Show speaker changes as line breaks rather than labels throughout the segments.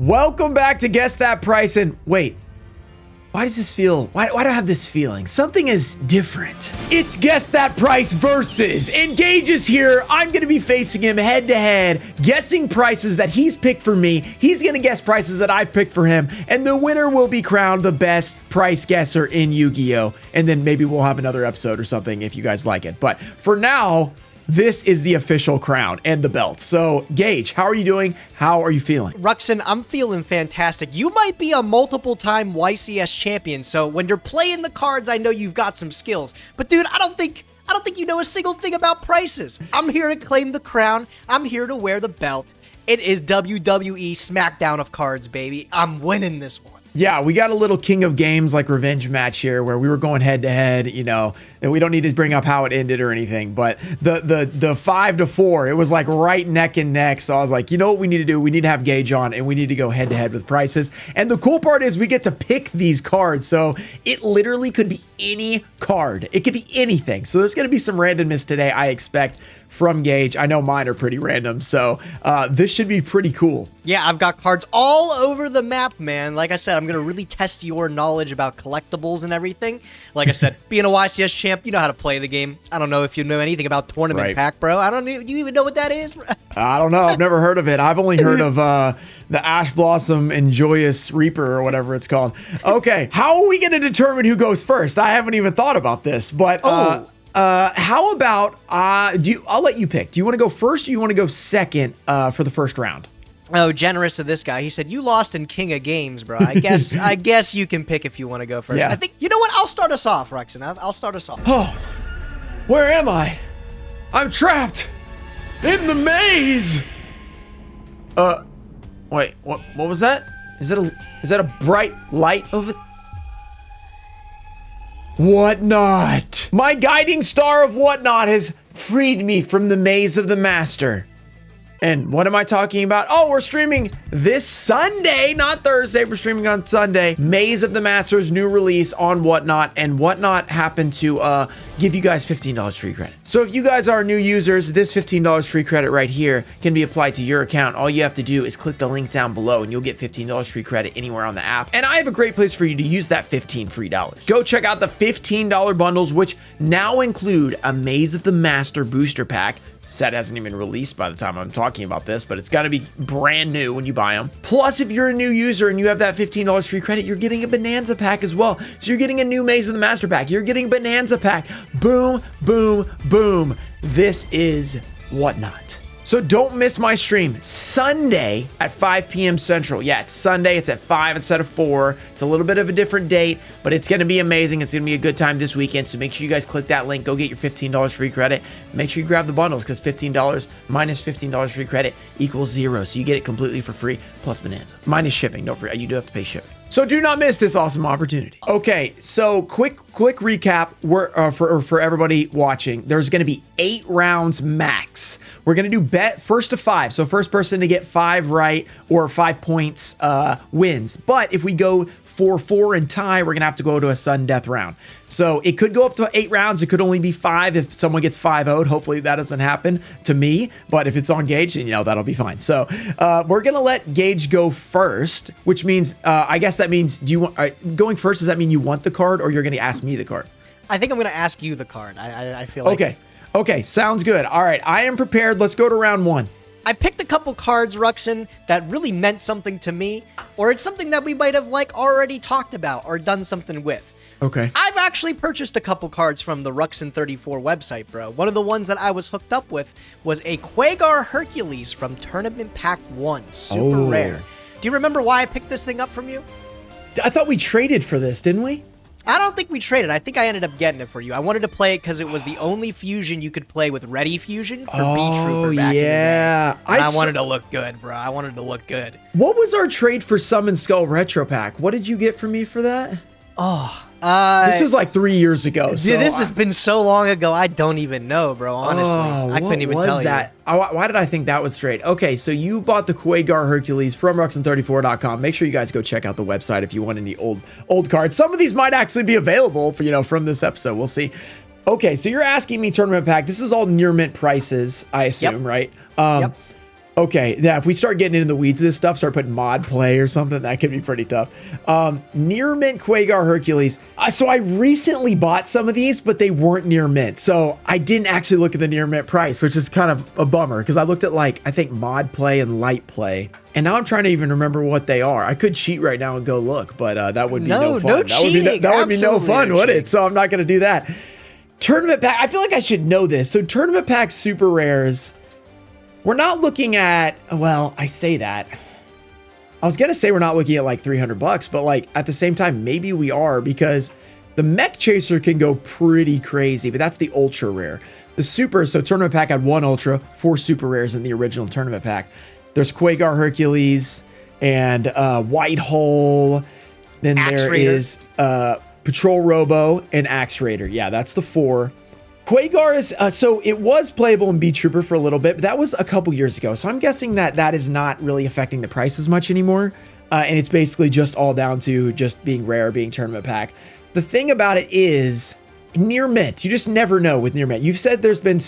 Welcome back to Guess That Price. And wait, why does this feel, why do I have this feeling? Something is different. It's Guess That Price versus. Engage is here. I'm going to be facing him head to head, guessing prices that he's picked for me. He's going to guess prices that I've picked for him. And the winner will be crowned the best price guesser in Yu-Gi-Oh! And then maybe we'll have another episode or something if you guys like it. But for now, this is the official crown and the belt. So, Gage, how are you doing? How are you feeling?
Ruxin, I'm feeling fantastic. You might be a multiple-time YCS champion, so when you're playing the cards, I know you've got some skills. But dude, I don't think you know a single thing about prices. I'm here to claim the crown. I'm here to wear the belt. It is WWE SmackDown of cards, baby. I'm winning this one.
Yeah, we got a little King of Games like revenge match here where we were going head to head, you know, and we don't need to bring up how it ended or anything, but the 5-4, it was like right neck and neck. So I was like, you know what we need to do? We need to have Gage on and we need to go head to head with prices. And the cool part is we get to pick these cards. So it literally could be any card. It could be anything. So there's going to be some randomness today, I expect, from Gage. I know mine are pretty random, so this should be pretty cool.
Yeah, I've got cards all over the map, man. Like I said, I'm going to really test your knowledge about collectibles and everything. Like I said, being a YCS champ, you know how to play the game. I don't know if you know anything about Tournament Pack, bro. Do you even know what that is?
I don't know. I've never heard of it. I've only heard of the Ash Blossom and Joyous Reaper or whatever it's called. Okay, how are we going to determine who goes first? I haven't even thought about this, but how about I'll let you pick. Do you want to go first or you want to go second for the first round?
Oh, generous of this guy. He said, you lost in King of Games, bro. I guess you can pick if you want to go first.
Yeah.
I think, you know what? I'll start us off, Ruxin. I'll start us off.
Oh, where am I? I'm trapped in the maze. Wait, what was that? Is that a bright light over? Whatnot. My guiding star of Whatnot has freed me from the maze of the master. And what am I talking about? Oh, we're streaming this Sunday, not Thursday. We're streaming on Sunday. Maze of the Master's new release on Whatnot. And Whatnot happened to give you guys $15 free credit. So if you guys are new users, this $15 free credit right here can be applied to your account. All you have to do is click the link down below and you'll get $15 free credit anywhere on the app. And I have a great place for you to use that $15 free. Go check out the $15 bundles, which now include a Maze of the Master booster pack. Set hasn't even released by the time I'm talking about this, but it's got to be brand new when you buy them. Plus, if you're a new user and you have that $15 free credit, you're getting a Bonanza pack as well. So you're getting a new Maze of the Master pack. You're getting a Bonanza pack. Boom, boom, boom. This is Whatnot. So don't miss my stream Sunday at 5 p.m. Central. Yeah, it's Sunday. It's at 5 instead of 4. It's a little bit of a different date, but it's going to be amazing. It's going to be a good time this weekend. So make sure you guys click that link. Go get your $15 free credit. Make sure you grab the bundles because $15 minus $15 free credit equals 0. So you get it completely for free plus Bonanza. Minus shipping. Don't forget, you do have to pay shipping. So do not miss this awesome opportunity. Okay, so quick recap for everybody watching. There's going to be 8 rounds max. We're going to do bet first to 5. So first person to get 5 right or 5 points wins. But if we go 4-4 and tie, we're going to have to go to a sudden death round. So it could go up to 8 rounds. It could only be 5 if someone gets 5-0'd. Hopefully that doesn't happen to me. But if it's on Gage, then, you know, that'll be fine. So we're going to let Gage go first, which means, I guess that means, do you want, going first, does that mean you want the card or you're going to ask me the card?
I think I'm going to ask you the card. I feel like.
Okay, sounds good. All right, I am prepared. Let's go to round 1.
I picked a couple cards, Ruxin, that really meant something to me, or it's something that we might have like already talked about or done something with.
Okay.
I've actually purchased a couple cards from the Ruxin34 website, bro. One of the ones that I was hooked up with was a Quagar Hercules from Tournament Pack 1. Super rare. Do you remember why I picked this thing up from you?
I thought we traded for this, didn't we?
I don't think we traded. I think I ended up getting it for you. I wanted to play it because it was the only fusion you could play with Ready Fusion for B-Trooper back in the day. I wanted to look good, bro. I wanted to look good.
What was our trade for Summon Skull Retro Pack? What did you get from me for that? This was like 3 years ago. So
this has been so long ago, I don't even know, bro. Honestly, I couldn't even tell you.
Why did I think that was straight? Okay, so you bought the Quagar Hercules from Ruxin34.com. Make sure you guys go check out the website if you want any old cards. Some of these might actually be available for, from this episode. We'll see. Okay, so you're asking me tournament pack. This is all near mint prices, I assume, right?
Yep.
Okay, yeah, if we start getting into the weeds of this stuff, start putting mod play or something, that could be pretty tough. Near mint Quagar Hercules. So I recently bought some of these, but they weren't near mint. So I didn't actually look at the near mint price, which is kind of a bummer because I looked at like, I think mod play and light play. And now I'm trying to even remember what they are. I could cheat right now and go look, but that would be no fun.
No cheating.
That would be no fun, would it? So I'm not going to do that. Tournament pack. I feel like I should know this. So tournament pack super rares. We're not looking at, well, I say that. I was going to say we're not looking at like $300, but like at the same time, maybe we are because the Mech Chaser can go pretty crazy, but that's the ultra rare. The super, so tournament pack had 1 ultra, 4 super rares in the original tournament pack. There's Quagar Hercules and White Hole. Then
Axe
there
Raider.
is Patrol Robo and Axe Raider. Yeah, that's the 4. Quagar is, so it was playable in Beat Trooper for a little bit, but that was a couple years ago. So I'm guessing that that is not really affecting the price as much anymore. And it's basically just all down to just being rare, being tournament pack. The thing about it is near mint. You just never know with near mint. You've said there's been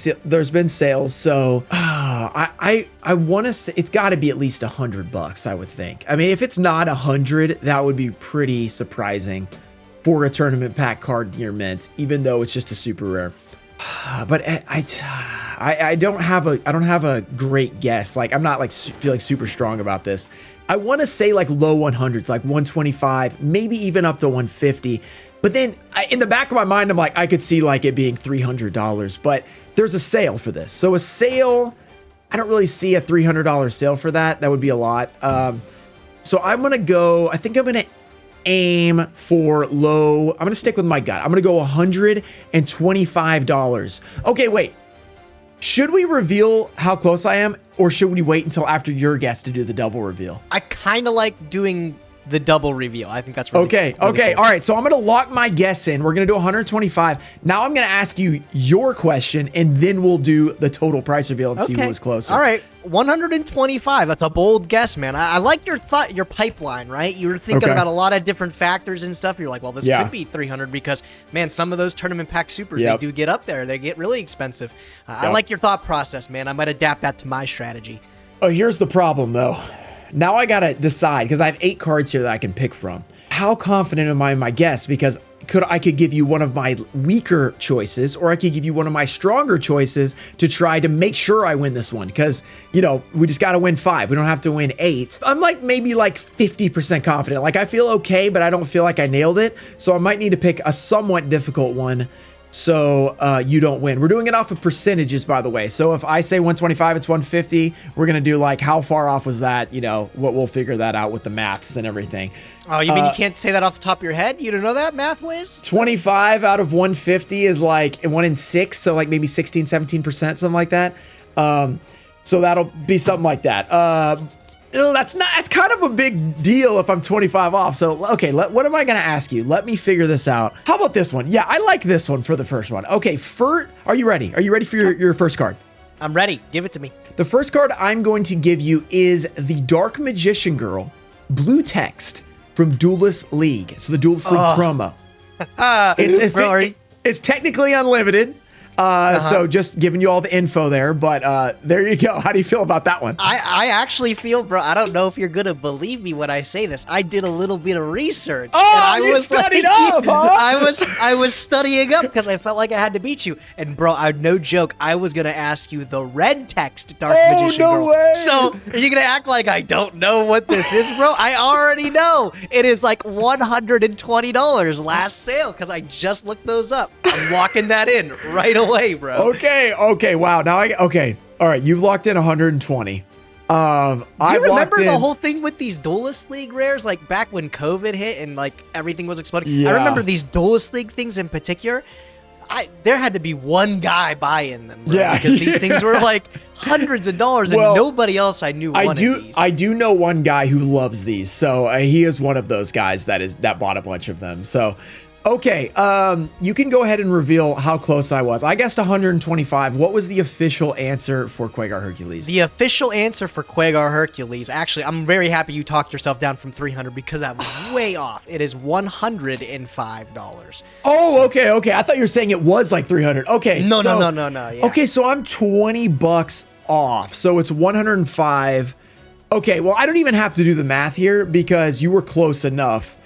sales. So I want to say it's got to be at least $100, I would think. I mean, if it's not 100, that would be pretty surprising for a tournament pack card near mint, even though it's just a super rare. But I don't have a great guess. Like I'm not like feeling super strong about this. I want to say like low 100s, like 125, maybe even up to 150. But then in the back of my mind, I'm like, I could see like it being $300, but there's a sale for this. So a sale, I don't really see a $300 sale for that. That would be a lot. So I'm going to go, I think I'm going to aim for low. I'm going to stick with my gut. I'm going to go $125. Okay, wait. Should we reveal how close I am or should we wait until after your guess to do the double reveal?
I kind of like doing the double reveal. I think that's really
okay.
Really
okay.
cool.
All right. So I'm going to lock my guess in. We're going to do 125. Now I'm going to ask you your question and then we'll do the total price reveal and see who was closer.
All right. 125. That's a bold guess, man. I like your pipeline, right? You were thinking about a lot of different factors and stuff. You're like, well, this could be 300 because, man, some of those tournament pack supers, they do get up there. They get really expensive. I like your thought process, man. I might adapt that to my strategy.
Oh, here's the problem, though. Now I got to decide because I have 8 cards here that I can pick from. How confident am I in my guess? Because I could give you one of my weaker choices or I could give you one of my stronger choices to try to make sure I win this one. Because, you know, we just got to win 5. We don't have to win 8. I'm like maybe like 50% confident. Like I feel okay, but I don't feel like I nailed it. So I might need to pick a somewhat difficult one so you don't win. We're doing it off of percentages, by the way. So if I say 125, it's 150. We're going to do like how far off was that? You know, we'll figure that out with the maths and everything.
Oh, you mean you can't say that off the top of your head? You don't know that math-wise?
25 out of 150 is like 1 in 6. So like maybe 16, 17%, something like that. So that'll be something like that. That's kind of a big deal if I'm 25 off. So, okay, what am I going to ask you? Let me figure this out. How about this one? Yeah, I like this one for the first one. Okay, are you ready? Are you ready for your first card?
I'm ready. Give it to me.
The first card I'm going to give you is the Dark Magician Girl, blue text from Duelist League. So the Duelist League promo. It's technically unlimited. So just giving you all the info there, but there you go. How do you feel about that one?
I actually feel, bro, I don't know if you're going to believe me when I say this. I did a little bit of research.
Oh,
and I
you
was
studied up, huh?
I was studying up because I felt like I had to beat you. And bro, no joke, I was going to ask you the red text Dark Magician Girl.
Way.
So are you going to act like I don't know what this is, bro? I already know. It is like $120 last sale because I just looked those up. I'm locking that in right away, bro.
Okay. Wow. Now okay. All right. You've locked in 120.
Do you remember the whole thing with these Duelist League rares? Like back when COVID hit and like everything was exploding.
Yeah.
I remember these Duelist League things in particular. There had to be one guy buying them, bro, because these things were like hundreds of dollars, and nobody else I knew wanted these.
I do know one guy who loves these, so he is one of those guys that bought a bunch of them. So, okay, you can go ahead and reveal how close I was. I guessed 125. What was the official answer for Quagar Hercules?
The official answer for Quagar Hercules, actually, I'm very happy you talked yourself down from 300 because that was way off. It is $105.
Oh, okay. I thought you were saying it was like 300. Okay.
No. Yeah.
Okay, so I'm $20 off. So it's 105. Okay, well, I don't even have to do the math here because you were close enough.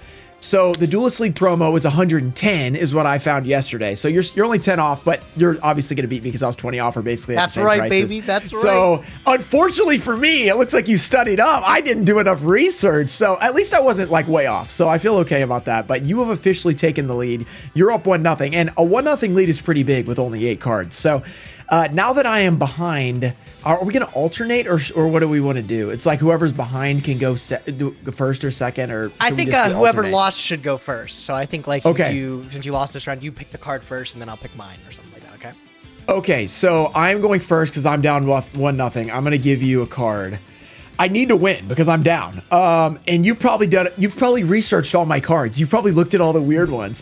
So the Duelist League promo is 110 is what I found yesterday. So you're only 10 off, but you're obviously going to beat me because I was 20 off or basically at the same prices.
Baby. That's right.
So unfortunately for me, it looks like you studied up. I didn't do enough research. So at least I wasn't like way off. So I feel okay about that. But you have officially taken the lead. You're up 1-0. And a 1-0 lead is pretty big with only 8 cards. So now that I am behind, are we going to alternate or what do we want to do? It's like whoever's behind can go first or second, or
I think whoever lost should go first. So I think like since you lost this round, you pick the card first and then I'll pick mine or something like that. Okay.
Okay. So I'm going first because I'm down 1-0. I'm going to give you a card. I need to win because I'm down. And you've probably researched all my cards. You've probably looked at all the weird ones.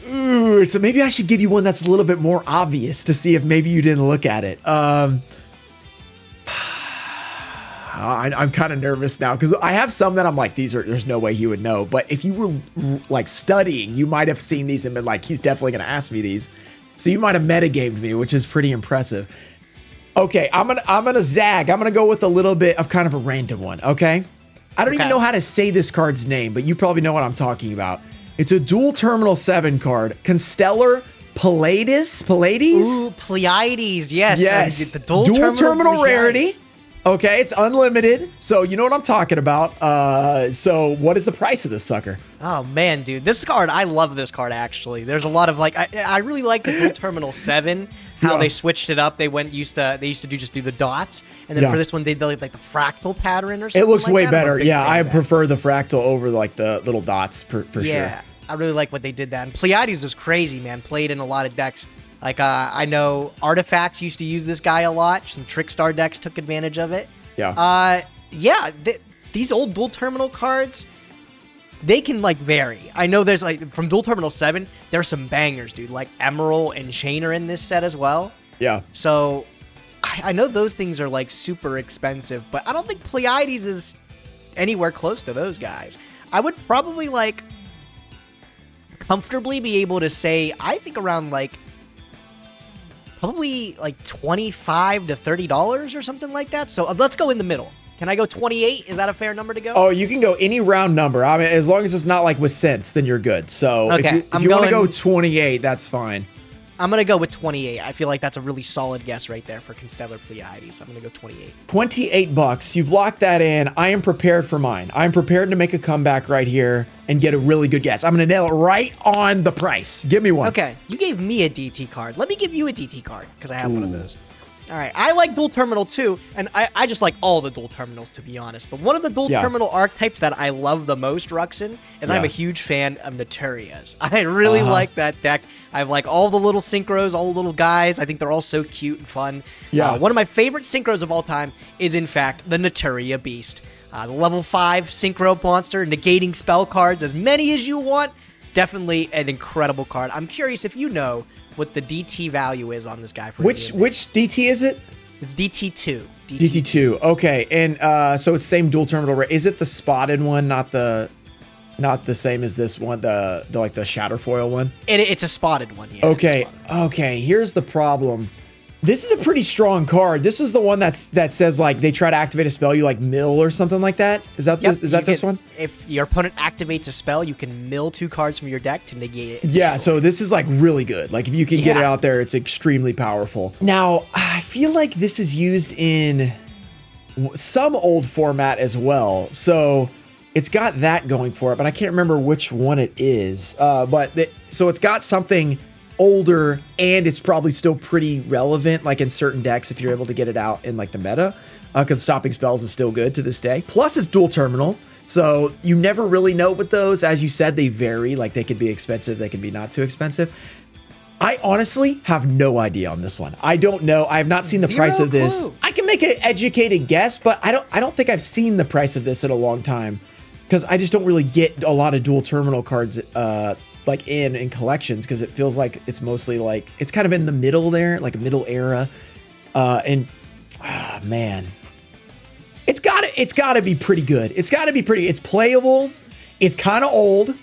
Ooh, so maybe I should give you one that's a little bit more obvious to see if maybe you didn't look at it. I'm kind of nervous now because I have some that I'm like, there's no way he would know. But if you were like studying, you might have seen these and been like, he's definitely going to ask me these. So you might have metagamed me, which is pretty impressive. Okay, I'm gonna zag. I'm gonna go with a little bit of kind of a random one. Okay, I don't even know how to say this card's name, but you probably know what I'm talking about. It's a dual terminal 7 card. Constellar Pleiades?
Ooh, Pleiades. Yes.
The dual terminal rarity. Okay, it's unlimited. So you know what I'm talking about. So what is the price of this sucker?
Oh man, dude. This card, I love this card actually. There's a lot of like I really like the dual terminal 7. How they switched it up. They used to just do the dots, and then for this one they did like the fractal pattern or something.
It looks
like
way
that.
better. Yeah, I prefer the fractal over like the little dots for sure.
Yeah, I really like what they did that. And Pleiades was crazy, man. Played in a lot of decks. Like I know Artifacts used to use this guy a lot. Some Trickstar decks took advantage of it.
Yeah.
These old dual terminal cards, they can like vary. I know there's like from dual terminal 7, there's some bangers, dude. Like Emerald and Chain are in this set as well.
Yeah.
So I know those things are like super expensive, but I don't think Pleiades is anywhere close to those guys. I would probably like comfortably be able to say, I think around like probably like $25 to $30 or something like that. So let's go in the middle. Can I go 28? Is that a fair number to go?
Oh, you can go any round number. I mean, as long as it's not like with cents, then you're good. So
okay,
if you want to go 28, that's fine.
I'm going to go with 28. I feel like that's a really solid guess right there for Constellar Pleiades. I'm going to go 28.
$28. You've locked that in. I am prepared for mine. I'm prepared to make a comeback right here and get a really good guess. I'm going to nail it right on the price. Give me one.
Okay. You gave me a DT card. Let me give you a DT card because I have one of those. All right, I like dual terminal too, and I just like all the dual terminals, to be honest. But one of the dual terminal archetypes that I love the most, Ruxin, is I'm a huge fan of Naturias. I really like that deck. I have like all the little synchros, all the little guys. I think they're all so cute and fun.
Yeah.
One of my favorite synchros of all time is, in fact, the Naturia Beast. The level 5 synchro monster, negating spell cards, as many as you want. Definitely an incredible card. I'm curious if you know what the DT value is on this guy. For
which DT is it?
It's DT2.
DT2. Okay, and so it's same dual terminal. Is it the spotted one, not the same as this one, the like the Shatterfoil one?
It's a spotted one. Yeah.
Okay. Okay. Here's the problem. This is a pretty strong card. This is the one that says like they try to activate a spell, you like mill or something like that. Is that this one?
If your opponent activates a spell, you can mill 2 cards from your deck to negate it.
Yeah, so this is like really good. Like if you can get it out there, it's extremely powerful. Now, I feel like this is used in some old format as well. So it's got that going for it, but I can't remember which one it is. So it's got something older, and it's probably still pretty relevant, like in certain decks if you're able to get it out in like the meta, because stopping spells is still good to this day. Plus it's dual terminal, so you never really know with those. As you said, they vary. Like they could be expensive, they can be not too expensive. I honestly have no idea on this one. I don't know. I have not seen the price of this. I can make an educated guess, but I don't think I've seen the price of this in a long time, because I just don't really get a lot of dual terminal cards like in collections, because it feels like it's mostly like it's kind of in the middle there, like a middle era. Man, it's gotta be pretty good. It's playable. It's kind of old.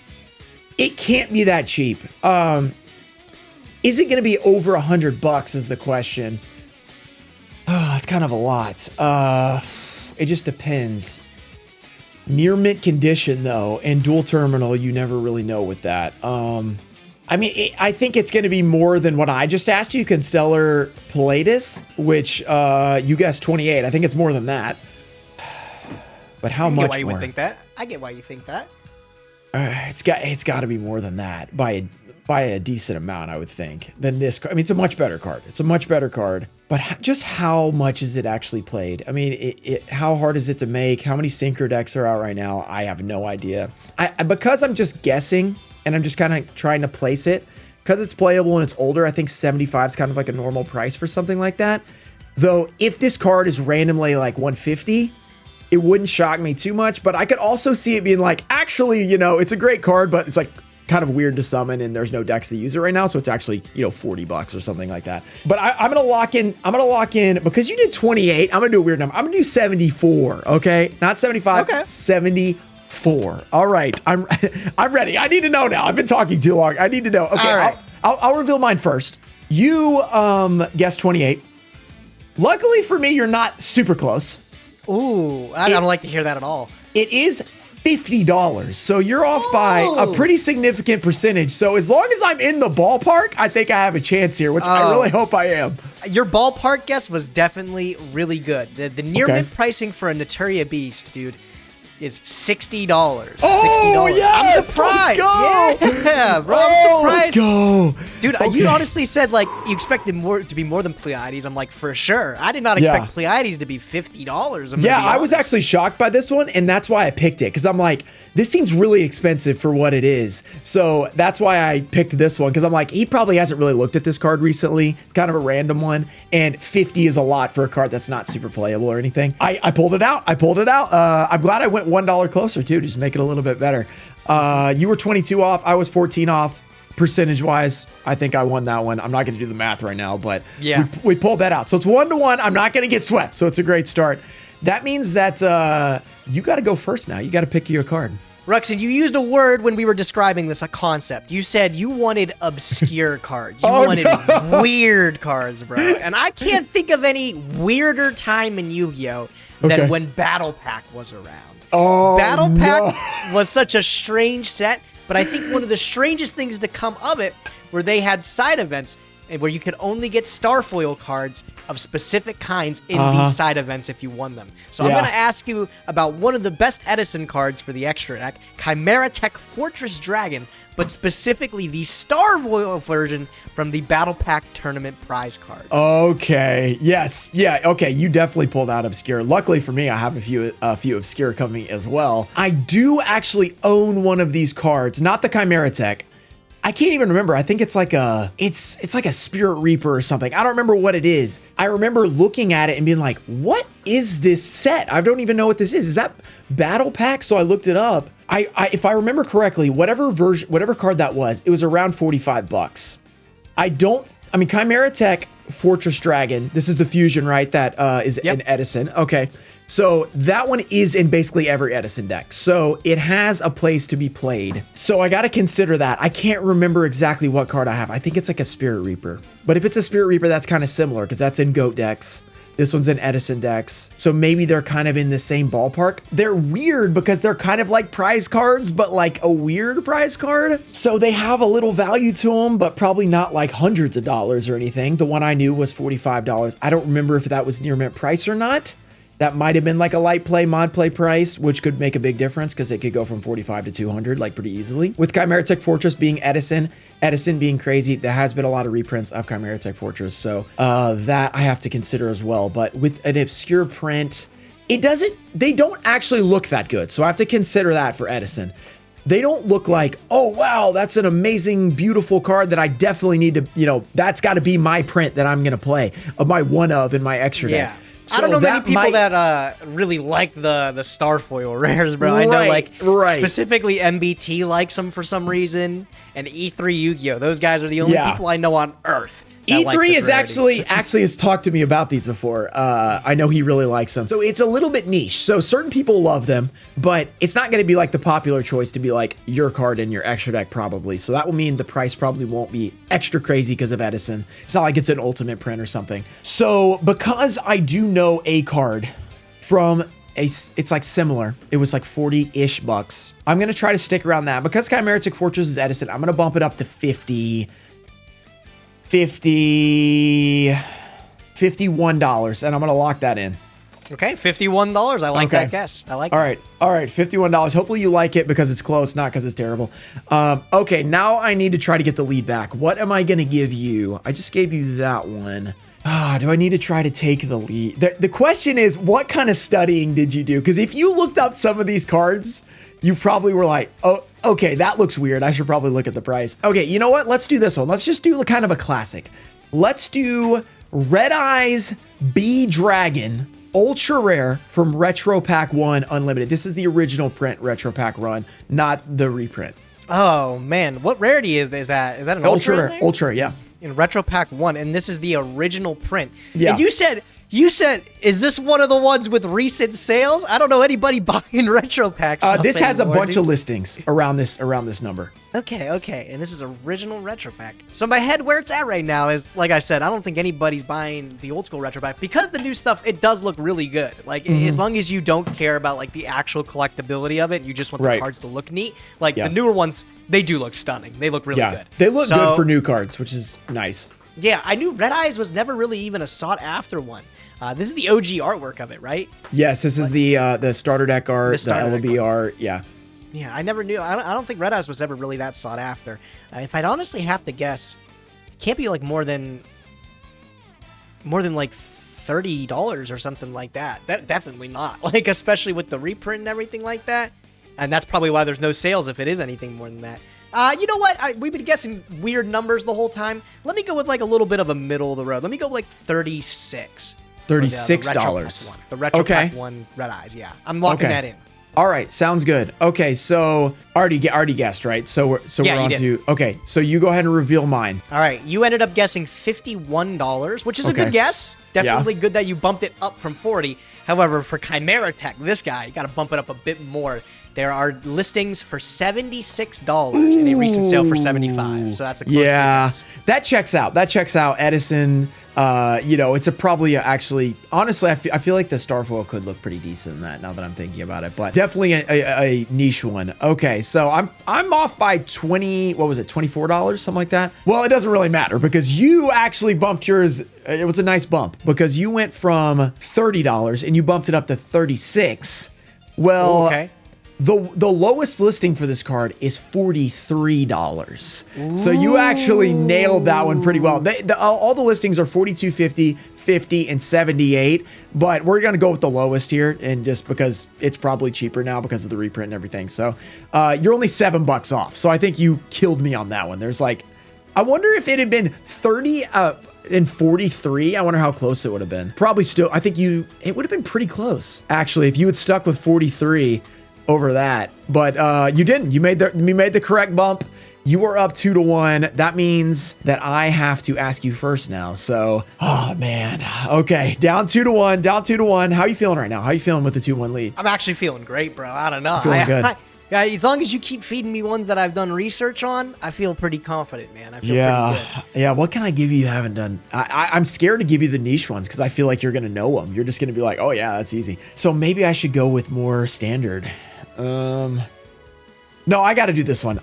It can't be that cheap. Is it gonna be over $100 is the question. it's kind of a lot. It just depends. Near mint condition though, and dual terminal, you never really know with that. I mean, I think it's going to be more than what I just asked you, Constellar Pleiades, which you guessed 28. I think it's more than that. But how much more? I get why
you would think that. I get why you think that.
It's got to be more than that by a decent amount, I would think, than this. I mean, it's a much better card. It's a much better card. But just how much is it actually played? I mean, how hard is it to make? How many synchro decks are out right now? I have no idea. Because I'm just guessing, and I'm just kind of trying to place it, because it's playable and it's older, I think 75 is kind of like a normal price for something like that. Though, if this card is randomly like 150, it wouldn't shock me too much, but I could also see it being like, actually, you know, it's a great card, but it's like kind of weird to summon and there's no decks that use it right now. So it's actually, you know, 40 bucks or something like that. But I'm going to lock in because you did 28. I'm going to do a weird number. I'm going to do 74. Okay. Not 75. Okay. 74. All right. I'm ready. I need to know now. I've been talking too long. I need to know. Okay. All right. I'll reveal mine first. You guessed 28. Luckily for me, you're not super close.
Ooh, I don't like to hear that at all.
It is $50. So you're off by a pretty significant percentage. So as long as I'm in the ballpark, I think I have a chance here, which I really hope I am.
Your ballpark guess was definitely really good. The near mint pricing for a Naturia Beast, dude, is $60.
Oh,
$60.
yes!
I'm surprised.
Let's go.
Yeah, bro, I'm surprised.
Let's go.
Dude, you honestly said like you expected more to be more than Pleiades. I'm like, for sure. I did not expect Pleiades to be $50.
Yeah, I was actually shocked by this one, and that's why I picked it, because I'm like, this seems really expensive for what it is. So that's why I picked this one, because I'm like, he probably hasn't really looked at this card recently. It's kind of a random one, and 50 is a lot for a card that's not super playable or anything. I pulled it out. I'm glad I went $1 closer too, just make it a little bit better. You were 22 off. I was 14 off. Percentage wise, I think I won that one. I'm not going to do the math right now, but yeah, we pulled that out. So it's 1-1. I'm not going to get swept. So it's a great start. That means that you got to go first now. You got to pick your card.
Ruxin, you used a word when we were describing this, a concept. You said you wanted obscure cards. You wanted weird cards, bro. And I can't think of any weirder time in Yu-Gi-Oh! Than when Battle Pack was around. Battle Pack was such a strange set, but I think one of the strangest things to come of it were they had side events where you could only get Starfoil cards of specific kinds in these side events if you won them. So I'm going to ask you about one of the best Edison cards for the extra deck, Chimera Tech Fortress Dragon, but specifically the Starfoil version from the Battle Pack Tournament prize cards.
Okay. Yes. Yeah. Okay. You definitely pulled out obscure. Luckily for me, I have a few obscure coming as well. I do actually own one of these cards, not the Chimera Tech. I can't even remember. I think it's like it's like a Spirit Reaper or something. I don't remember what it is. I remember looking at it and being like, what is this set? I don't even know what this is. Is that Battle Pack? So I looked it up. If I remember correctly, whatever card that was, it was around 45 bucks. I mean, Chimera Tech Fortress Dragon, this is the fusion, right? That is an Edison. Okay. So that one is in basically every Edison deck. So it has a place to be played. So I got to consider that. I can't remember exactly what card I have. I think it's like a Spirit Reaper. But if it's a Spirit Reaper, that's kind of similar because that's in GOAT decks. This one's in Edison decks. So maybe they're kind of in the same ballpark. They're weird because they're kind of like prize cards, but like a weird prize card. So they have a little value to them, but probably not like hundreds of dollars or anything. The one I knew was $45. I don't remember if that was near mint price or not. That might have been like a light play, mod play price, which could make a big difference because it could go from 45 to 200 like pretty easily. With Chimera Tech Fortress being Edison being crazy, there has been a lot of reprints of Chimera Tech Fortress. So that I have to consider as well. But with an obscure print, they don't actually look that good. So I have to consider that for Edison. They don't look like, oh, wow, that's an amazing, beautiful card that I definitely need to, that's got to be my print that I'm going to play of my one of in my extra deck.
So I don't know many people that really like the Starfoil rares, bro. I know specifically MBT likes them for some reason, and E3 Yu-Gi-Oh! Those guys are the only people I know on Earth that like
E3
this
is
rarity.
actually has talked to me about these before. I know he really likes them. So it's a little bit niche. So certain people love them, but it's not going to be like the popular choice to be like your card in your extra deck probably. So that will mean the price probably won't be extra crazy because of Edison. It's not like it's an ultimate print or something. So because I do know a card from it's like similar. It was like 40-ish bucks. I'm going to try to stick around that. Because Chimeritic Fortress is Edison, I'm going to bump it up to 50, $51, and I'm going to lock that in.
Okay, $51. I like that guess. I like that.
All right, $51. Hopefully you like it because it's close, not because it's terrible. Okay, now I need to try to get the lead back. What am I going to give you? I just gave you that one. Do I need to try to take the lead? The question is, what kind of studying did you do? Because if you looked up some of these cards, you probably were like, oh, okay, that looks weird. I should probably look at the price. Okay, you know what? Let's do this one. Let's just do kind of a classic. Let's do Red Eyes B Dragon Ultra Rare from Retro Pack 1 Unlimited. This is the original print Retro Pack run, not the reprint.
Oh, man. What rarity is that? Is that an Ultra
Rare? Ultra, yeah.
In Retro Pack 1, and this is the original print.
Yeah.
And you said, is this one of the ones with recent sales? I don't know anybody buying Retro Pack stuff
This has
anymore,
a bunch of listings around this number.
Okay, and this is original Retro Pack. So my head where it's at right now is, like I said, I don't think anybody's buying the old school Retro Pack because the new stuff, it does look really good. Like as long as you don't care about like the actual collectability of it, you just want the cards to look neat. Like the newer ones, they do look stunning. They look really good.
They look good for new cards, which is nice.
Yeah, I knew Red Eyes was never really even a sought after one. This is the OG artwork of it, right?
Yes, this is the starter deck art, the LB art. Yeah.
Yeah, I never knew. I don't think Red Eyes was ever really that sought after. If I'd honestly have to guess, it can't be like more than like $30 or something like that. Definitely not. Like especially with the reprint and everything like that. And that's probably why there's no sales if it is anything more than that. You know what? We've been guessing weird numbers the whole time. Let me go with like a little bit of a middle of the road. Let me go with like $36.
$36.
The Retro Pack 1 Red Eyes, yeah. I'm locking that in.
All right, sounds good. Okay, so already guessed, right? So we're on to okay. So you go ahead and reveal mine.
All right, you ended up guessing $51, which is a good guess. Definitely good that you bumped it up from 40. However, for Chimera Tech, this guy, you got to bump it up a bit more. There are listings for $76 in a recent sale for $75. So that's a close guess.
That checks out. Edison. It's probably honestly, I feel like the Starfoil could look pretty decent in that now that I'm thinking about it, but definitely a niche one. Okay, so I'm off by $24, something like that. Well, it doesn't really matter because you actually bumped yours. It was a nice bump because you went from $30 and you bumped it up to $36. Well, okay. The lowest listing for this card is $43. So you actually nailed that one pretty well. All the listings are $42.50, $50, and $78, but we're gonna go with the lowest here, and just because it's probably cheaper now because of the reprint and everything. So you're only $7 off. So I think you killed me on that one. There's like, I wonder if it had been 30 and 43. I wonder how close it would have been. Probably still. I think it would have been pretty close actually if you had stuck with 43. Over that, but you didn't. You made the correct bump. You were up 2-1. That means that I have to ask you first now. So, oh man. Okay, down 2-1. Down 2-1. How are you feeling right now? How are you feeling with the 2-1 lead?
I'm actually feeling great, bro. I don't know.
Feeling good.
As long as you keep feeding me ones that I've done research on, I feel pretty confident, man. I feel pretty good.
Yeah. What can I give you haven't done? I'm scared to give you the niche ones because I feel like you're gonna know them. You're just gonna be like, oh yeah, that's easy. So maybe I should go with more standard. No, I got to do this one.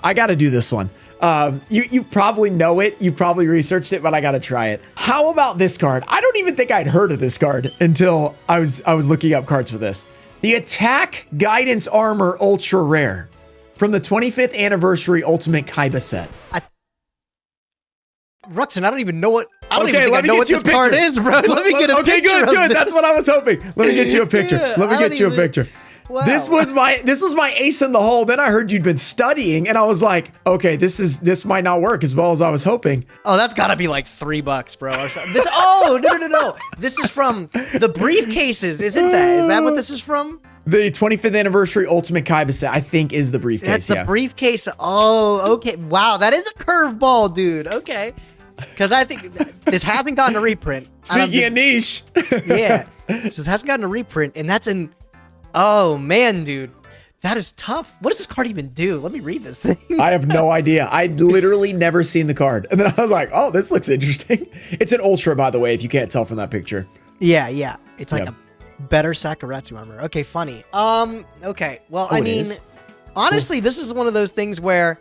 You probably know it. You probably researched it, but I got to try it. How about this card? I don't even think I'd heard of this card until I was looking up cards for this. The Attack Guidance Armor Ultra Rare from the 25th Anniversary Ultimate Kaiba set.
Ruxin, I don't even know what. I don't even think I know what this card is, bro. Let me get a picture.
Okay, good. That's what I was hoping. Let me get you a picture. Wow. This was my ace in the hole. Then I heard you'd been studying, and I was like, okay, this might not work as well as I was hoping.
Oh, that's got to be like $3, bro. Or something. No. This is from the briefcases, isn't that? Is that what this is from?
The 25th Anniversary Ultimate Kaiba set, I think, is the briefcase.
That's the briefcase. Oh, okay. Wow, that is a curveball, dude. Okay. because I think this hasn't gotten a reprint.
Speaking of niche.
Yeah. So it hasn't gotten a reprint, and that's in... Oh, man, dude. That is tough. What does this card even do? Let me read this thing.
I have no idea. I'd literally never seen the card. And then I was like, oh, this looks interesting. It's an ultra, by the way, if you can't tell from that picture.
Yeah. It's like a better Sakuretsu armor. Okay, funny. Okay. Well, I mean, honestly, this is one of those things where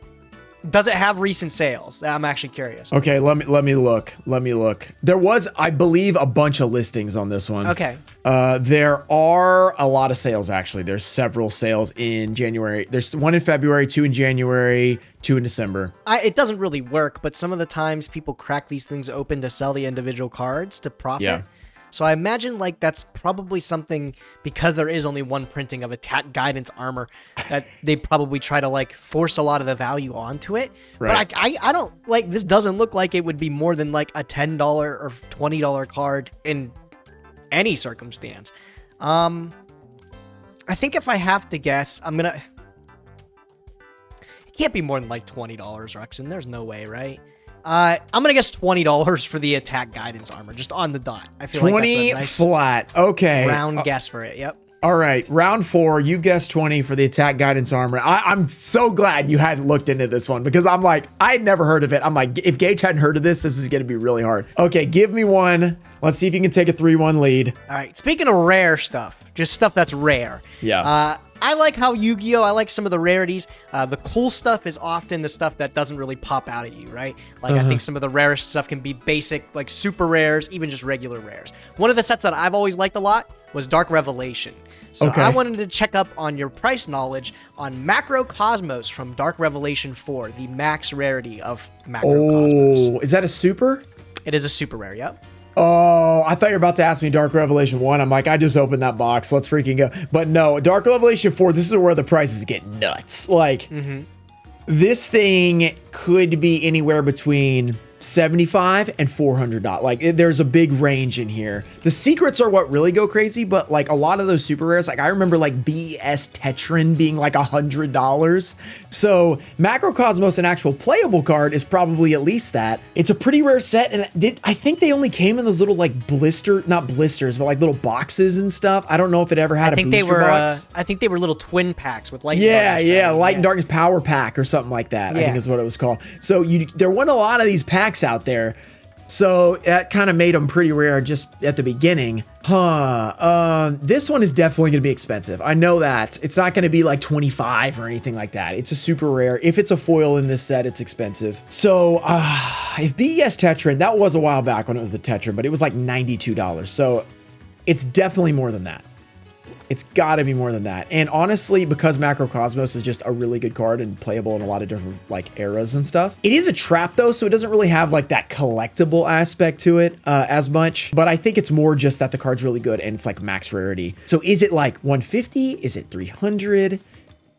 does it have recent sales? I'm actually curious.
Okay, let me look. There was, I believe, a bunch of listings on this one.
Okay.
There are a lot of sales, actually. There's several sales in January. There's one in February, 2 in January, 2 in December.
It doesn't really work, but some of the times people crack these things open to sell the individual cards to profit.
Yeah.
So I imagine like that's probably something, because there is only one printing of attack guidance armor, that they probably try to like force a lot of the value onto it.
Right.
But I don't like, this doesn't look like it would be more than like a $10 or $20 card in any circumstance. I think if I have to guess, it can't be more than like $20, Ruxin. There's no way, right? I'm going to guess $20 for the attack guidance armor, just on the dot. I feel like that's a nice
flat. Okay.
round guess for it. Yep.
All right. Round 4, you've guessed 20 for the attack guidance armor. I'm so glad you hadn't looked into this one, because I'm like, I had never heard of it. I'm like, if Gage hadn't heard of this is going to be really hard. Okay. Give me one. Let's see if you can take a 3-1 lead.
All right. Speaking of rare stuff, just stuff that's rare.
Yeah.
I like how Yu-Gi-Oh! I like some of the rarities. The cool stuff is often the stuff that doesn't really pop out at you, right? Like, I think some of the rarest stuff can be basic, like super rares, even just regular rares. One of the sets that I've always liked a lot was Dark Revelation. So I wanted to check up on your price knowledge on Macro Cosmos from Dark Revelation 4, the max rarity of Macro Cosmos.
Oh, is that a super?
It is a super rare, yep.
Oh, I thought you were about to ask me Dark Revelation 1. I'm like, I just opened that box. Let's freaking go. But no, Dark Revelation 4, this is where the prices get nuts. Like, this thing could be anywhere between $75 and $400. Like, there's a big range in here. The secrets are what really go crazy, but like a lot of those super rares, like I remember like BES Tetran being like $100. So Macrocosmos, an actual playable card, is probably at least that. It's a pretty rare set, and I think they only came in those little like not blisters, but like little boxes and stuff. I don't know if it ever had a booster box.
I think they were little twin packs with light.
Light and Darkness Power Pack or something like that. I think is what it was called. So there weren't a lot of these packs out there, so that kind of made them pretty rare just at the beginning. This one is definitely gonna be expensive. I know that. It's not gonna be like 25 or anything like that. It's a super rare. If it's a foil in this set, it's expensive. So if BES Tetran, that was a while back when it was the Tetran, but it was like $92. So it's definitely more than that. It's got to be more than that. And honestly, because Macrocosmos is just a really good card and playable in a lot of different like eras and stuff. It is a trap though, so it doesn't really have like that collectible aspect to it as much. But I think it's more just that the card's really good and it's like max rarity. So is it like 150? Is it 300?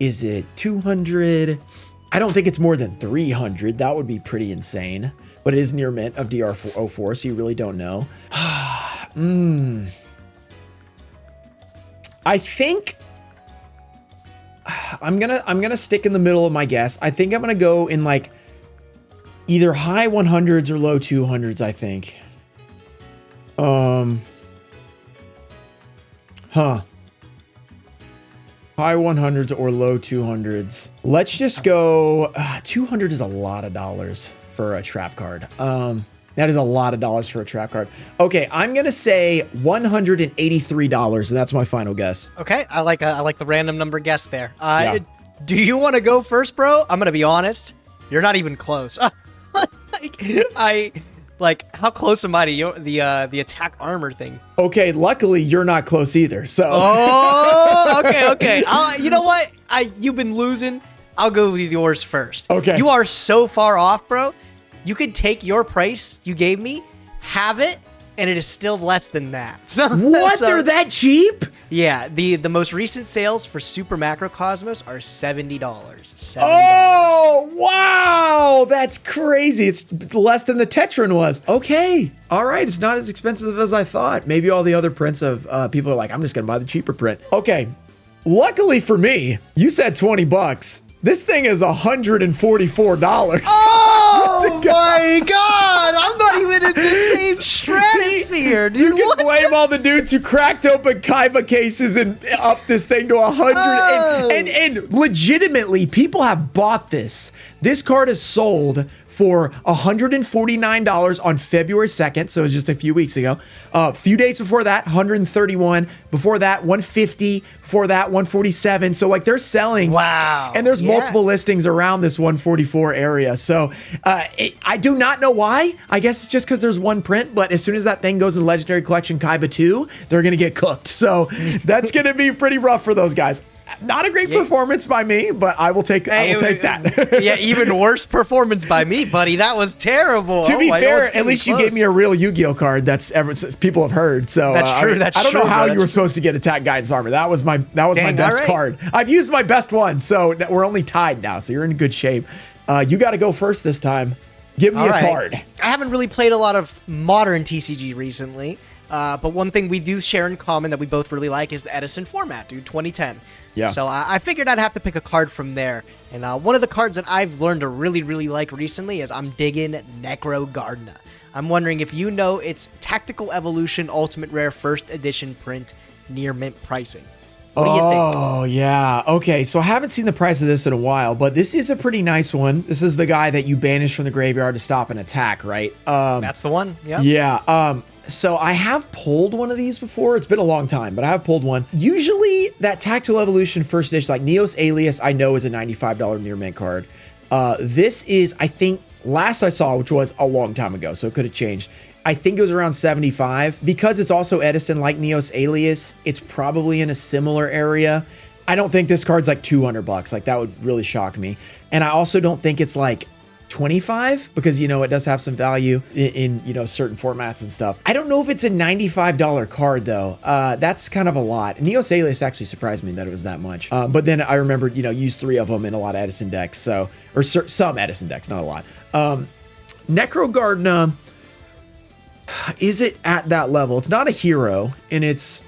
Is it 200? I don't think it's more than 300. That would be pretty insane. But it is near mint of DR04, so you really don't know. I think I'm gonna stick in the middle of my guess. I think I'm gonna go in like either high 100s or low 200s, I think. High 100s or low 200s. Let's just go 200 is a lot of dollars for a trap card. That is a lot of dollars for a trap card. Okay, I'm gonna say $183, and that's my final guess.
Okay, I like the random number guess there. Do you want to go first, bro? I'm gonna be honest. You're not even close. How close am I to the attack armor thing?
Okay, luckily you're not close either. So.
Oh, okay. You know what? You've been losing. I'll go with yours first.
Okay.
You are so far off, bro. You could take your price you gave me, have it, and it is still less than that.
What? They're that cheap?
Yeah, the most recent sales for Super Macrocosmos are $70.
Oh, wow! That's crazy. It's less than the Tetran was. Okay. All right. It's not as expensive as I thought. Maybe all the other prints of people are like, I'm just going to buy the cheaper print. Okay. Luckily for me, you said $20. This thing is $144.
Oh my God! I'm not even in the same stratosphere, dude.
You can blame all the dudes who cracked open Kaiba cases and up this thing to 100.
Oh.
And legitimately, people have bought this. This card is sold for $149 on February 2nd, so it was just a few weeks ago. A few days before that, $131. Before that, $150. Before that, $147. So like they're selling.
Wow.
And there's multiple listings around this $144 area. So I do not know why. I guess it's just because there's one print, but as soon as that thing goes in Legendary Collection Kaiba 2, they're going to get cooked. So that's going to be pretty rough for those guys. Not a great performance by me, but I will take that.
Yeah, even worse performance by me, buddy. That was terrible.
To be fair, at least you gave me a real Yu-Gi-Oh card that's people have heard. So
that's true.
I don't know how you were supposed to get Attack Guidance Armor. That was my best card. I've used my best one, so we're only tied now. So you're in good shape. You got to go first this time. Give me a card.
I haven't really played a lot of modern TCG recently, but one thing we do share in common that we both really like is the Edison format, dude. 2010.
Yeah.
So I figured I'd have to pick a card from there. And one of the cards that I've learned to really, really like recently is I'm digging Necro Gardna. I'm wondering if you know its Tactical Evolution Ultimate Rare First Edition print near mint pricing. What do you think?
Oh, yeah. Okay, so I haven't seen the price of this in a while, but this is a pretty nice one. This is the guy that you banish from the graveyard to stop an attack, right?
That's the one? Yep.
Yeah. So I have pulled one of these before. It's been a long time, but I have pulled one. Usually that Tactical Evolution First Edition, like Neos Alias, I know is a $95 near mint card. This is, I think, last I saw, which was a long time ago, so it could have changed. I think it was around 75. Because it's also Edison, like Neos Alias, it's probably in a similar area. I don't think this card's like $200. Like, that would really shock me. And I also don't think it's like 25 because, you know, it does have some value in you know, certain formats and stuff. I don't know if it's a $95 card though. That's kind of a lot. Neos Alias actually surprised me that it was that much. But then I remembered, you know, used 3 of them in a lot of Edison decks. So, or some Edison decks, not a lot. Necro Gardna, is it at that level? It's not a hero, and it's,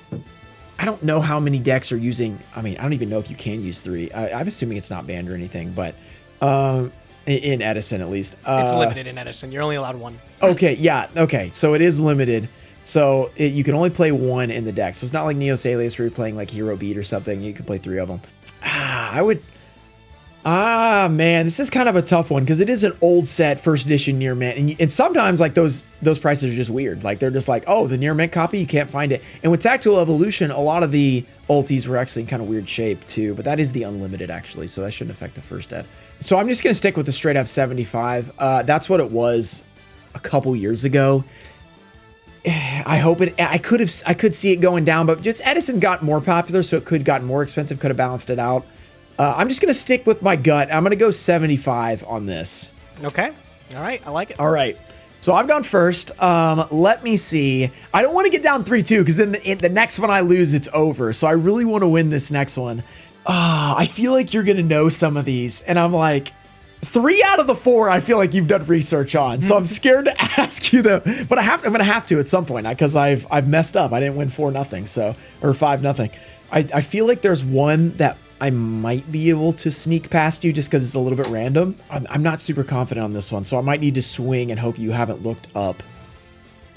I don't know how many decks are using, I mean, I don't even know if you can use 3. I'm assuming it's not banned or anything, but in Edison at least.
It's limited in Edison. You're only allowed 1.
Okay, yeah, okay. So it is limited. So you can only play 1 in the deck. So it's not like Neos Alias where you're playing like Hero Beat or something. You can play 3 of them. Man, this is kind of a tough one because it is an old set first edition near mint, and sometimes like those prices are just weird. Like they're just like, oh, the near mint copy, you can't find it. And with Tactical Evolution, a lot of the ultis were actually in kind of weird shape too, but that is the unlimited actually, so that shouldn't affect the first ed. So I'm just gonna stick with the straight up 75. That's what it was a couple years ago. I hope it. I could see it going down, but just Edison got more popular, so it could gotten more expensive. Could have balanced it out. I'm just going to stick with my gut. I'm going to go 75 on this.
Okay. All right. I like it.
All right. So I've gone first. Let me see. I don't want to get down 3-2 because then the next one I lose, it's over. So I really want to win this next one. I feel like you're going to know some of these. And I'm like, 3 out of the 4, I feel like you've done research on. So I'm scared to ask you them. But I'm going to have to at some point because I've messed up. I didn't win 4-0. So, or 5-0. I feel like there's one that I might be able to sneak past you just because it's a little bit random. I'm not super confident on this one, so I might need to swing and hope you haven't looked up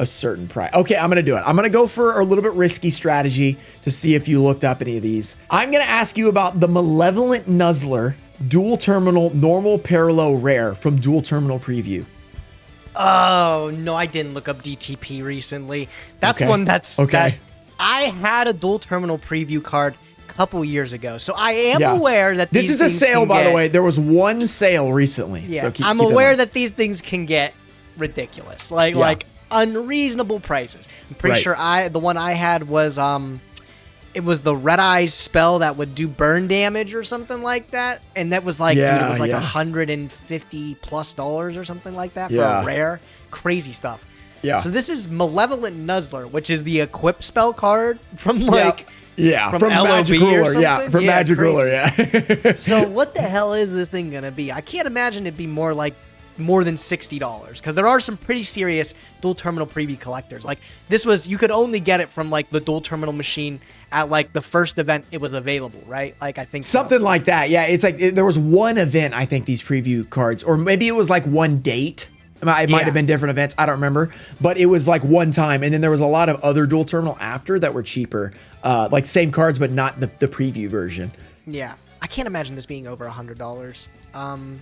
a certain price. Okay, I'm going to do it. I'm going to go for a little bit risky strategy to see if you looked up any of these. I'm going to ask you about the Malevolent Nuzzler Dual Terminal Normal Parallel Rare from Dual Terminal Preview.
Oh, no, I didn't look up DTP recently. That's one that's...
Okay.
That I had a Dual Terminal Preview card couple years ago, so I am aware that
this is a sale, by the way. There was one sale recently.
Yeah,
so
I'm aware that these things can get ridiculous, like unreasonable prices. I'm pretty sure the one I had was it was the Red Eyes spell that would do burn damage or something like that, and that was like, dude, it was like $150+ or something like that for a rare. Crazy stuff. Yeah. So this is Malevolent Nuzzler, which is the equip spell card from like.
Yeah, from Magic Ruler. Yeah, from Magic Ruler. Yeah.
So what the hell is this thing gonna be? I can't imagine it'd be more than $60 because there are some pretty serious Dual Terminal Preview collectors. Like this was, you could only get it from like the Dual Terminal machine at like the first event it was available, right? Like I think
something like that. Yeah, it's like there was one event, I think, these preview cards, or maybe it was like one date. It might have been different events. I don't remember, but it was like one time. And then there was a lot of other dual terminal after that were cheaper, like same cards, but not the preview version.
Yeah, I can't imagine this being over $100.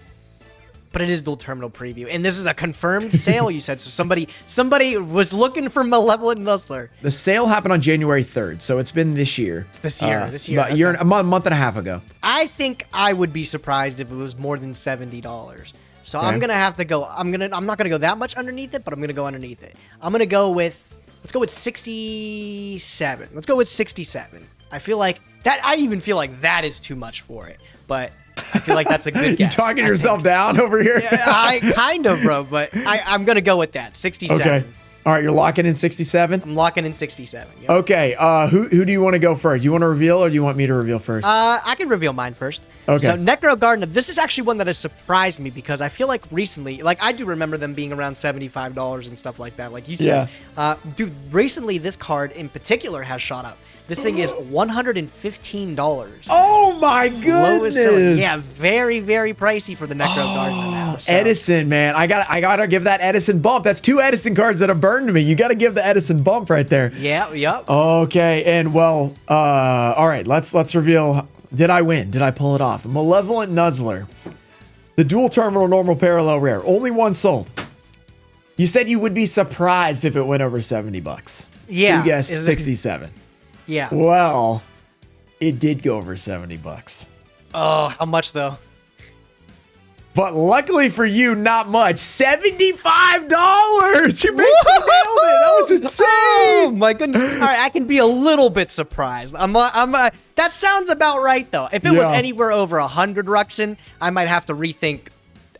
But it is dual terminal preview, and this is a confirmed sale. You said so. Somebody was looking for Malevolent Nuzzler.
The sale happened on January 3rd, so it's been this year.
It's this year.
About a month and a half ago.
I think I would be surprised if it was more than $70. So okay. I'm gonna have to go. I'm not gonna go that much underneath it, but I'm gonna go underneath it. I'm gonna go with. Let's go with 67. Let's go with 67. I feel like that. I even feel like that is too much for it, but. I feel like that's a good guess.
You talking yourself down over here?
Yeah, I kind of, bro, but I'm going to go with that. 67.
Okay. All right, you're locking in 67?
I'm locking in 67. Yep.
Okay. Who do you want to go first? Do you want to reveal or do you want me to reveal first?
I can reveal mine first.
Okay.
So Necro Gardna, this is actually one that has surprised me because I feel like recently, like I do remember them being around $75 and stuff like that, like you said. Yeah. Dude, recently this card in particular has shot up. This thing is $115.
Oh my goodness!
Yeah, very, very pricey for the Necro Gardna now. So.
Edison, man, I gotta give that Edison bump. That's 2 Edison cards that have burned me. You gotta give the Edison bump right there.
Yeah, yep.
Okay, and well, all right, let's reveal. Did I win? Did I pull it off? Malevolent Nuzzler, the dual terminal normal parallel rare, only one sold. You said you would be surprised if it went over $70.
Yeah,
so you guessed 67.
Yeah.
Well, it did go over $70.
Oh, how much though?
But luckily for you, not much. $75. You basically nailed it. That was insane.
Oh my goodness. All right, I can be a little bit surprised. That sounds about right though. If it was anywhere over 100 Ruxin, I might have to rethink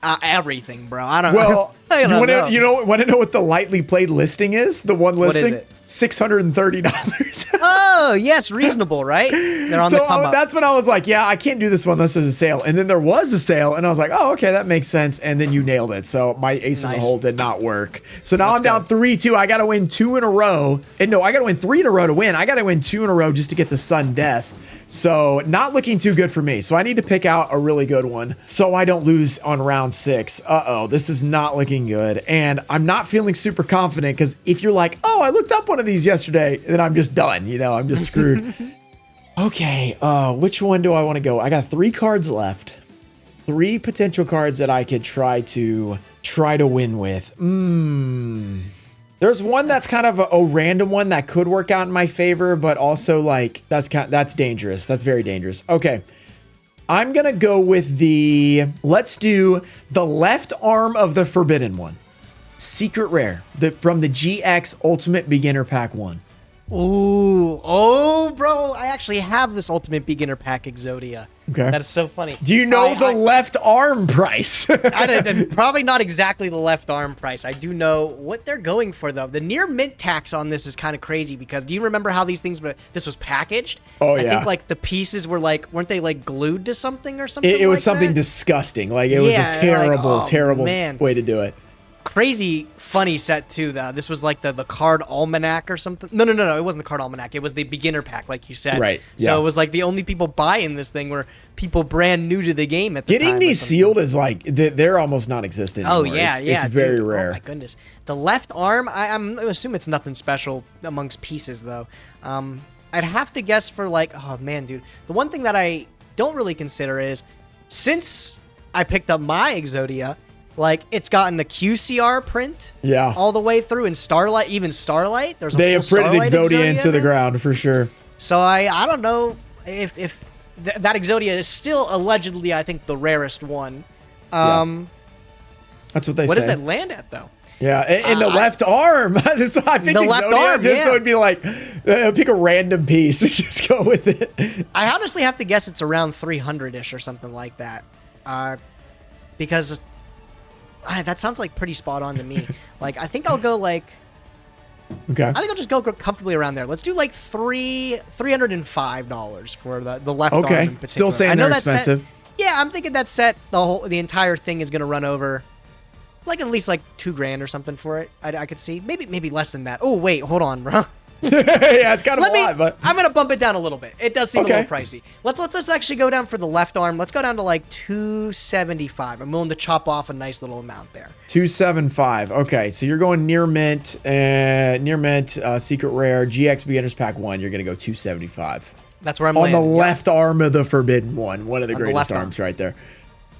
everything, bro. I don't know.
Well, you want to know what the lightly played listing is? The one listing?
What is it?
$630.
Oh, yes, reasonable, right? They're on the come up.
That's when I was like, yeah, I can't do this one unless there's a sale. And then there was a sale, and I was like, oh, okay, that makes sense. And then you nailed it. So my ace in the hole did not work. So now I'm down 3-2. I got to win 2 in a row. And no, I got to win 3 in a row to win. I got to win 2 in a row just to get to sudden death. So not looking too good for me. So I need to pick out a really good one so I don't lose on round 6. Uh-oh, this is not looking good. And I'm not feeling super confident because if you're like, oh, I looked up one of these yesterday, then I'm just done. I'm just screwed. Okay, which one do I want to go? I got 3 cards left. 3 potential cards that I could try to win with. There's one that's kind of a random one that could work out in my favor, but also like that's dangerous. That's very dangerous. Okay. I'm going to go with let's do the left arm of the forbidden one. Secret rare from the GX Ultimate Beginner Pack 1.
Ooh. Oh, bro. I actually have this Ultimate Beginner Pack Exodia.
Okay.
That is so funny.
Do you know the left arm price?
Probably not exactly the left arm price. I do know what they're going for, though. The near mint tax on this is kind of crazy because do you remember how this was packaged?
Oh,
I think like the pieces were weren't they like glued to something or something?
It was something disgusting. Like it was a terrible way to do it.
Crazy funny set too though. This was like the card almanac or something. No, it wasn't the card almanac. It was the beginner pack, like you said.
Right.
So it was like the only people buying this thing were people brand new to the game at the time.
Getting these sealed is like they're almost non-existent anymore.
Oh yeah,
it's very rare.
Oh my goodness. The left arm, I'm assume it's nothing special amongst pieces though. I'd have to guess for oh man, dude. The one thing that I don't really consider is since I picked up my Exodia. It's gotten a QCR print all the way through, and Starlight, there's
they have printed Exodia into the ground for sure.
So I don't know if that Exodia is still allegedly, I think, the rarest one.
That's what they say.
What does that land at, though?
Yeah, and the left arm. I picked the left arm, just so it'd be like, pick a random piece and just go with it.
I honestly have to guess it's around 300-ish or something like that. Because... that sounds like pretty spot on to me. I think I'll go
Okay.
I think I'll just go comfortably around there. Let's do $305 for the left arm in particular.
Still saying they're expensive.
I'm thinking that set, the entire thing is going to run over at least $2,000 or something for it. I could see. Maybe less than that. Oh, wait, hold on, bro.
Yeah, it's kind of a lot, but
I'm gonna bump it down a little bit. It does seem a
Okay.
little pricey. Let's actually go down for the left arm. Let's go down to like 275. I'm willing to chop off a nice little amount there.
275. Okay, so you're going near mint, secret rare, GX beginners pack 1. You're gonna go 275
That's where I'm
on the
landing.
left arm of the forbidden one. One of the
On the
greatest
left
arms right there.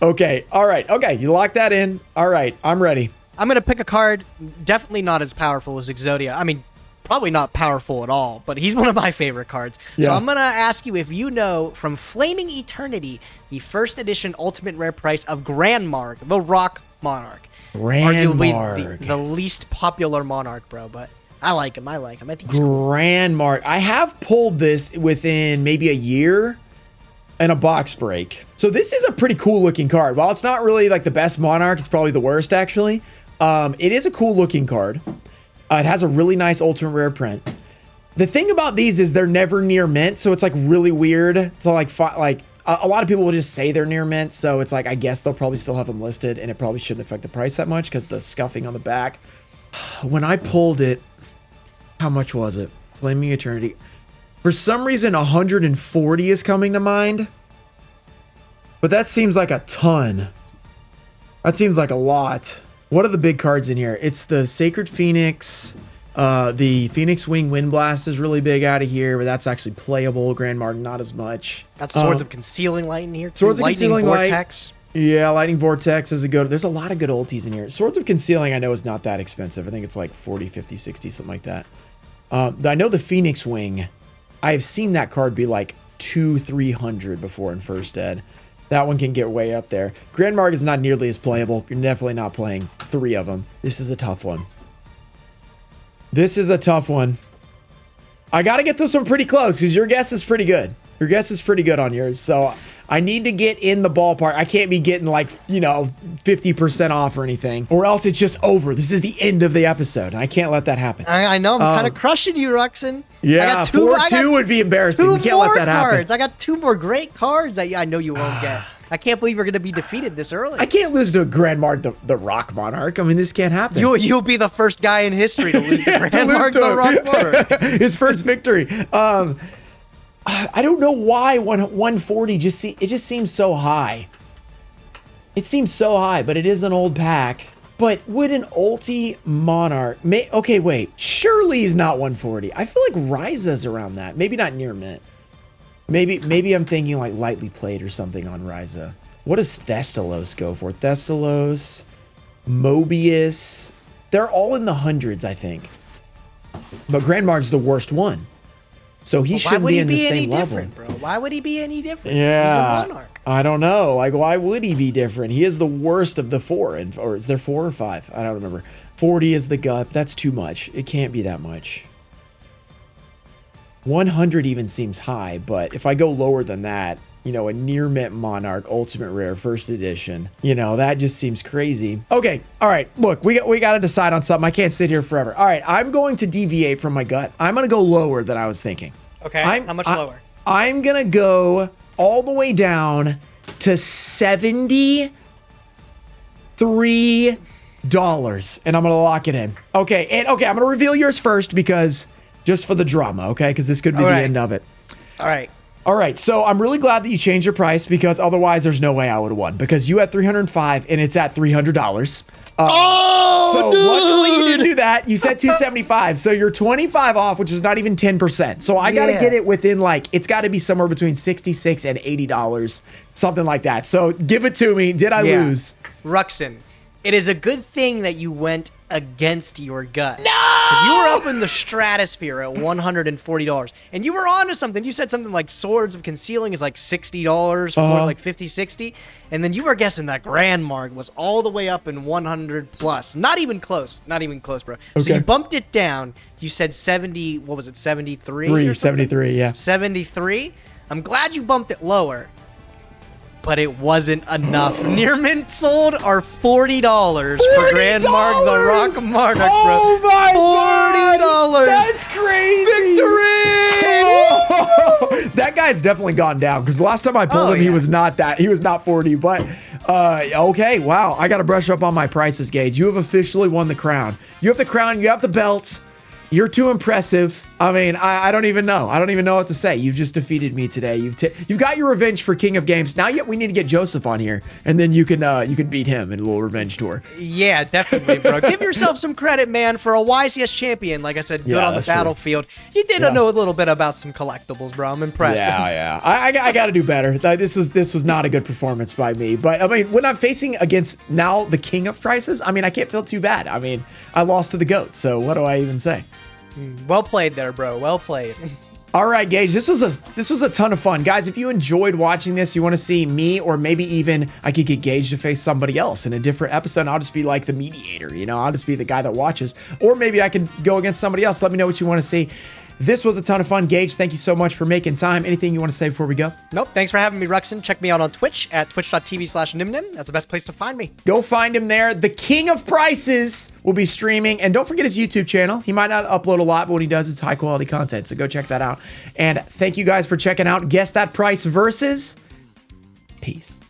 Okay, all right. Okay, you lock that in. All right, I'm ready.
I'm gonna pick a card definitely not as powerful as Exodia. I mean, probably not powerful at all, but he's one of my favorite cards. So
Yeah.
I'm gonna ask you if you know from Flaming Eternity the first edition ultimate rare price of Grandmarg, the Rock Monarch. Arguably
Grandmarg.
the least popular monarch, bro, but I like him. I think he's cool.
Grandmarg. I have pulled this within maybe a year and a box break. So this is a pretty cool looking card. While it's not really like the best monarch, it's probably the worst actually. It is a cool looking card. It has a really nice ultimate rare print. The thing about these is they're never near mint, so it's like really weird to like a lot of people will just say they're near mint, so it's like I guess they'll probably still have them listed, and it probably shouldn't affect the price that much because the scuffing on the back. When I pulled it, how much was it? Flaming Eternity. For some reason, 140 is coming to mind, but that seems like a ton. That seems like a lot. What are the big cards in here? It's the Sacred Phoenix. The Phoenix Wing Wind Blast is really big out of here, but that's actually playable. Grandmarg, not as much.
Got Swords of Concealing Light in here too.
Swords of
Lightning
Concealing Light.
Vortex.
Yeah, Lightning Vortex is a good. There's a lot of good ultis in here. Swords of Concealing, I know, is not that expensive. I think it's like 40, 50, 60, something like that. I know the Phoenix Wing. I have seen that card be like 200-300 before in first ed. That one can get way up there. Grandmarg is not nearly as playable. You're definitely not playing 3 of them. This is a tough one. This is a tough one. I got to get this one pretty close because your guess is pretty good. Your guess is pretty good on yours. So I need to get in the ballpark. I can't be getting like, 50% off or anything, or else it's just over. This is the end of the episode. And I can't let that happen.
I know. I'm kind of crushing you, Ruxin.
Yeah, 4-2 would be embarrassing. We can't let that happen.
I got 2 more great cards that I know you won't get. I can't believe you're going to be defeated this early.
I can't lose to Grandmarg, the Rock Monarch. I mean, this can't happen.
You'll be the first guy in history to lose to
Yeah,
Grandmarg, the Rock Monarch.
His first victory. I don't know why 140 it just seems so high. It seems so high, but it is an old pack. But would an ulti Monarch okay, wait. Surely he's not 140. I feel like Ryza's around that. Maybe not near mint. Maybe I'm thinking like lightly played or something on Ryza. What does Thestalos go for? Thestalos, Mobius. They're all in the hundreds, I think. But Grandmarg's the worst one. So he shouldn't be in the same level.
Bro? Why would he be any different?
Yeah,
He's a monarch.
I don't know. Like, why would he be different? He is the worst of the 4, or is there 4 or 5? I don't remember. 40 is the gut. That's too much. It can't be that much. 100 even seems high, but if I go lower than that, a near mint Monarch ultimate rare first edition, that just seems crazy. Okay, all right. Look, we got to decide on something. I can't sit here forever. All right, I'm going to deviate from my gut. I'm going to go lower than I was thinking.
Okay, how much lower?
I'm going to go all the way down to $73, and I'm going to lock it in. Okay, I'm going to reveal yours first because just for the drama, okay? Because this could be the end of it. All right, so I'm really glad that you changed your price because otherwise there's no way I would have won because you had $305 and it's at $300. So
dude.
Luckily you didn't do that. You said 275, so you're 25 off, which is not even 10%. So I got to get it within it's got to be somewhere between $66 and $80, something like that. So give it to me. Did I lose?
Ruxin, it is a good thing that you went against your gut. No! Because you were up in the stratosphere at $140. And you were onto something. You said something like Swords of Concealing is like $60 for like 50, 60. And then you were guessing that Grandmarg was all the way up in 100 plus. Not even close. Not even close, bro. Okay. So you bumped it down. You said 70, what was it, 73?
73, yeah.
73? I'm glad you bumped it lower. But it wasn't enough. Near mint sold are $40 for Grandmarg the Rock Monarch, bro.
Oh my
$40.
That's crazy.
Victory!
That guy's definitely gone down because last time I pulled him, he was not 40. But okay, wow. I got to brush up on my prices, Gage. You have officially won the crown. You have the crown. You have the belt. You're too impressive. I mean, I don't even know. I don't even know what to say. You've just defeated me today. You've got your revenge for King of Games. Now we need to get Joseph on here, and then you can beat him in a little revenge tour.
Yeah, definitely, bro. Give yourself some credit, man, for a YCS champion. Like I said, good on the battlefield. You did know a little bit about some collectibles, bro. I'm impressed.
Yeah. I got to do better. This was not a good performance by me. But I mean, when I'm facing against now the king of prices, I mean, I can't feel too bad. I mean, I lost to the GOAT, so what do I even say?
Well played there, bro. Well played.
All right, Gage, this was a ton of fun. Guys, if you enjoyed watching this, you want to see me, or maybe even I could get Gage to face somebody else in a different episode, and I'll just be like the mediator, I'll just be the guy that watches. Or maybe I could go against somebody else. Let me know what you want to see. This was a ton of fun. Gage, thank you so much for making time. Anything you want to say before we go?
Nope. Thanks for having me, Ruxin. Check me out on Twitch at twitch.tv/nimnim. That's the best place to find me.
Go find him there. The King of Prices will be streaming. And don't forget his YouTube channel. He might not upload a lot, but when he does, it's high quality content. So go check that out. And thank you guys for checking out Guess That Price Versus. Peace.